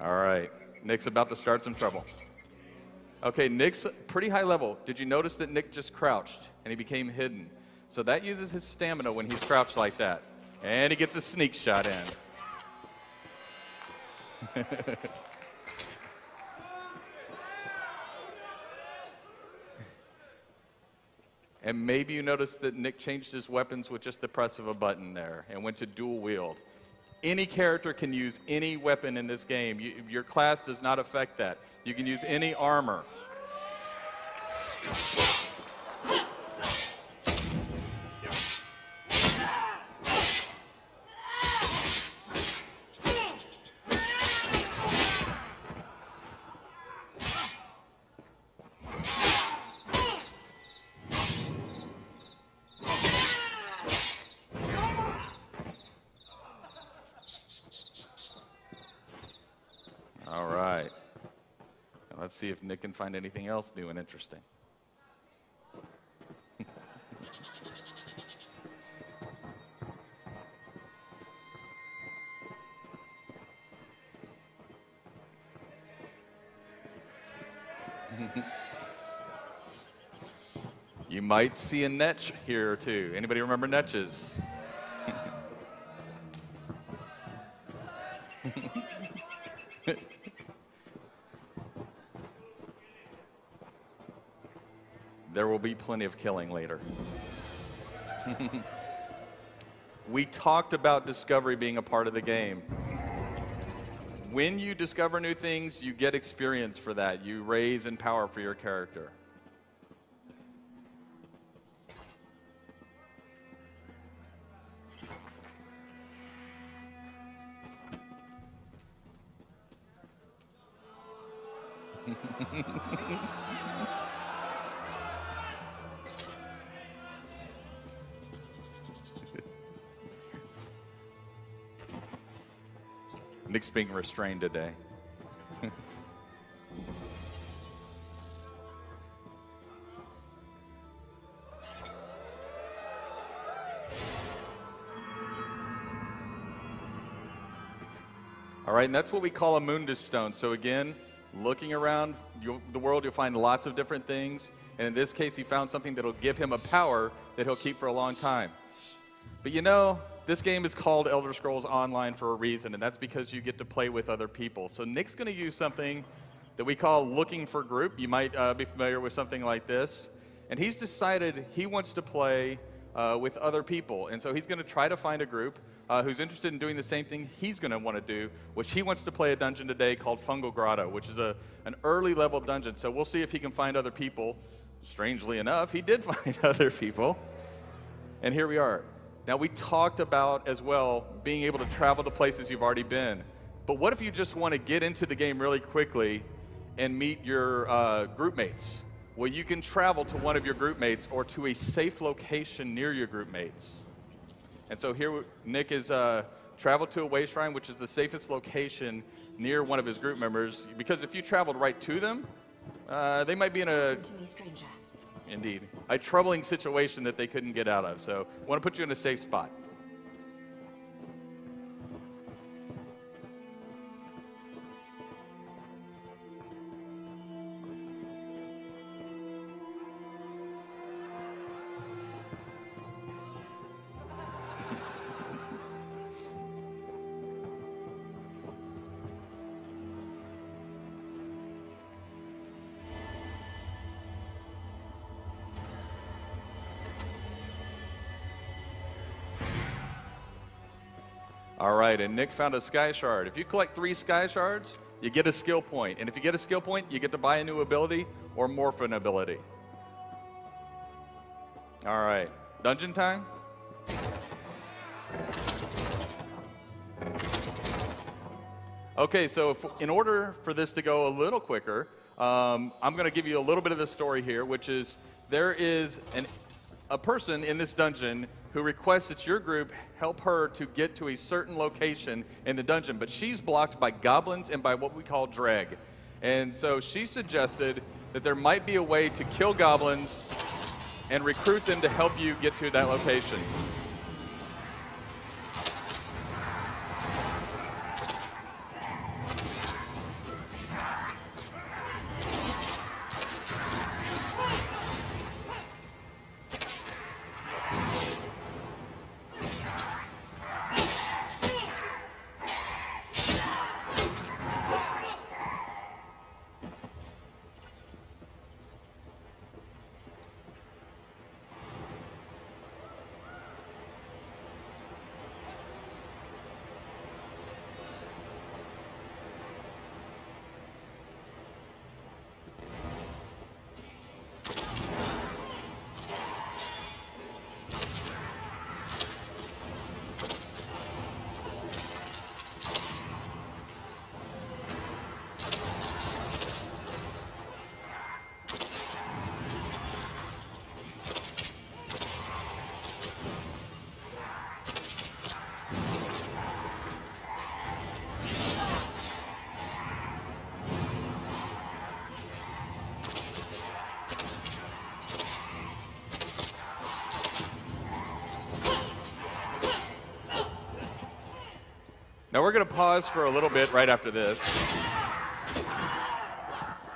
All right, Nick's about to start some trouble. Okay, Nick's pretty high level. Did you notice that Nick just crouched and he became hidden? So that uses his stamina when he's crouched like that. And he gets a sneak shot in. And maybe you noticed that Nick changed his weapons with just the press of a button there and went to dual wield. Any character can use any weapon in this game. Your class does not affect that. You can use any armor. All right. Now let's see if Nick can find anything else new and interesting. You might see a netch here or two. Anybody remember netches? There will be plenty of killing later. We talked about discovery being a part of the game. When you discover new things, you get experience for that. You raise in power for your character. Nick's being restrained today. All right, and that's what we call a Mundus stone. So again, looking around the world, you'll find lots of different things. And in this case, he found something that'll give him a power that he'll keep for a long time. But you know, this game is called Elder Scrolls Online for a reason, and that's because you get to play with other people. So Nick's going to use something that we call looking for group. You might be familiar with something like this. And he's decided he wants to play with other people. And so he's going to try to find a group who's interested in doing the same thing he's going to want to do, which he wants to play a dungeon today called Fungal Grotto, which is an early level dungeon. So we'll see if he can find other people. Strangely enough, he did find other people. And here we are. Now, we talked about, as well, being able to travel to places you've already been. But what if you just want to get into the game really quickly and meet your group mates? Well, you can travel to one of your group mates or to a safe location near your group mates. And so here, Nick is traveled to a way shrine, which is the safest location near one of his group members. Because if you traveled right to them, they might be in a... Indeed. A troubling situation that they couldn't get out of. So I want to put you in a safe spot. All right, and Nick found a sky shard. If you collect 3 sky shards, you get a skill point. And if you get a skill point, you get to buy a new ability or morph an ability. All right, dungeon time? Okay, so in order for this to go a little quicker, I'm going to give you a little bit of the story here, which is there is a person in this dungeon who requests that your group help her to get to a certain location in the dungeon, but she's blocked by goblins and by what we call dreg. And so she suggested that there might be a way to kill goblins and recruit them to help you get to that location. Now we're going to pause for a little bit right after this.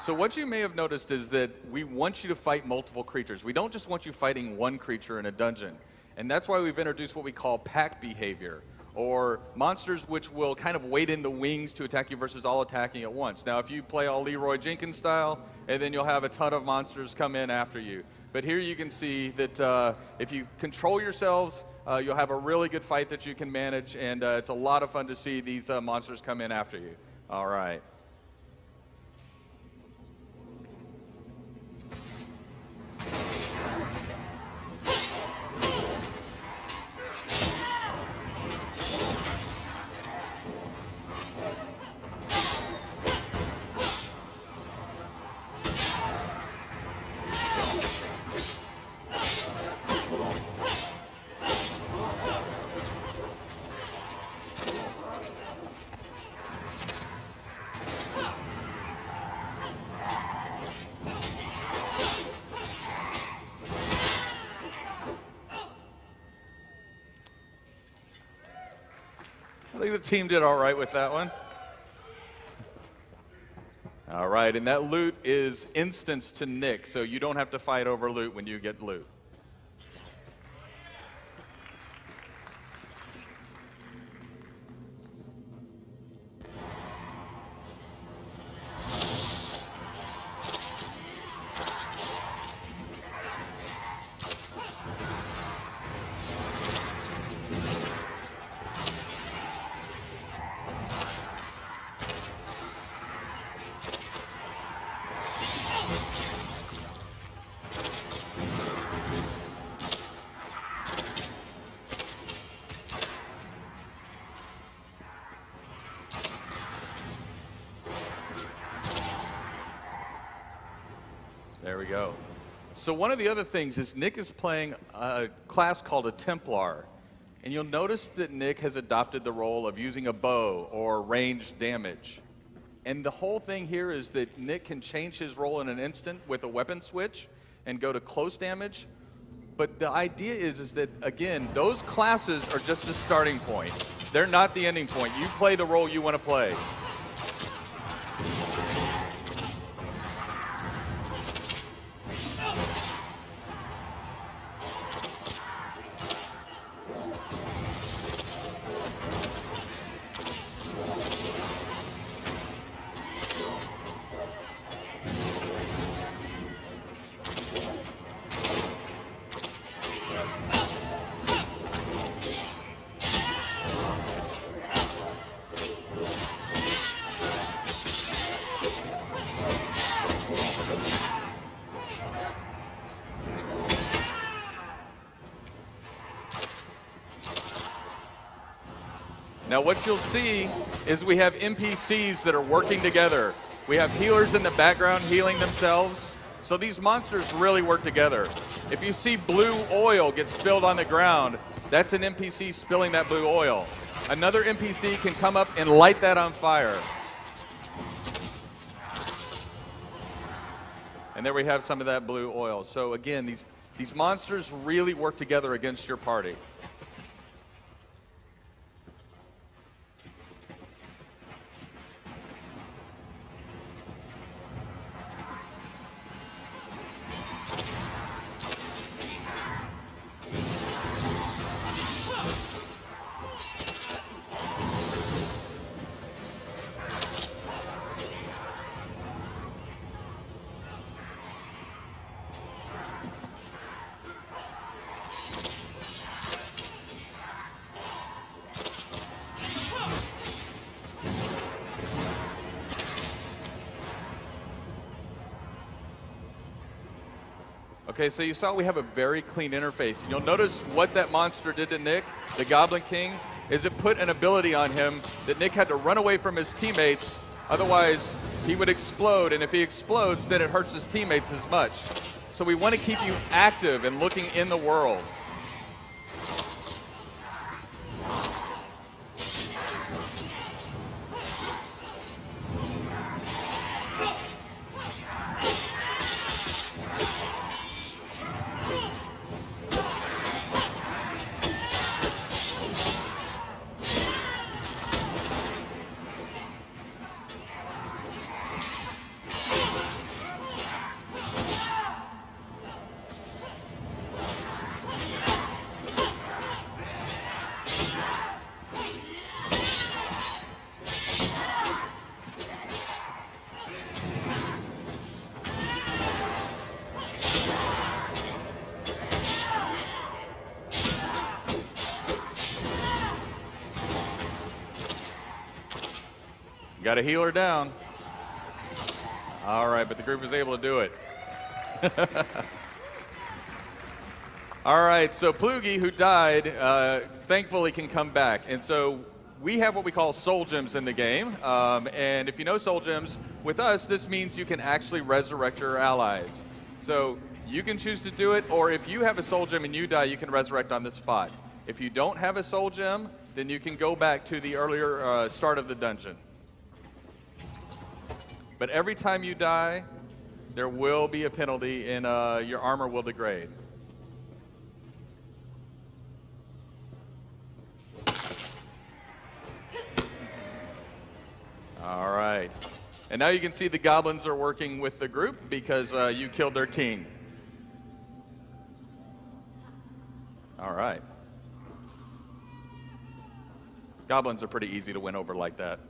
So what you may have noticed is that we want you to fight multiple creatures. We don't just want you fighting one creature in a dungeon. And that's why we've introduced what we call pack behavior, or monsters which will kind of wait in the wings to attack you versus all attacking at once. Now, if you play all Leroy Jenkins style, and then you'll have a ton of monsters come in after you. But here you can see that if you control yourselves, you'll have a really good fight that you can manage, and it's a lot of fun to see these monsters come in after you. All right. I think the team did all right with that one. All right, and that loot is instanced to Nick, so you don't have to fight over loot when you get loot. There we go. So one of the other things is Nick is playing a class called a Templar. And you'll notice that Nick has adopted the role of using a bow or ranged damage. And the whole thing here is that Nick can change his role in an instant with a weapon switch and go to close damage. But the idea is that, again, those classes are just the starting point. They're not the ending point. You play the role you want to play. Now what you'll see is we have NPCs that are working together. We have healers in the background healing themselves. So these monsters really work together. If you see blue oil get spilled on the ground, that's an NPC spilling that blue oil. Another NPC can come up and light that on fire. And there we have some of that blue oil. So again, these monsters really work together against your party. Okay, so you saw we have a very clean interface. And you'll notice what that monster did to Nick, the Goblin King, is it put an ability on him that Nick had to run away from his teammates, otherwise he would explode, and if he explodes, then it hurts his teammates as much. So we want to keep you active and looking in the world. Got a healer down. All right, but the group was able to do it. All right, so Plugi, who died, thankfully can come back. And so we have what we call soul gems in the game. And if you know soul gems, with us, this means you can actually resurrect your allies. So you can choose to do it, or if you have a soul gem and you die, you can resurrect on the spot. If you don't have a soul gem, then you can go back to the earlier start of the dungeon. But every time you die, there will be a penalty and your armor will degrade. All right. And now you can see the goblins are working with the group because you killed their king. All right. Goblins are pretty easy to win over like that.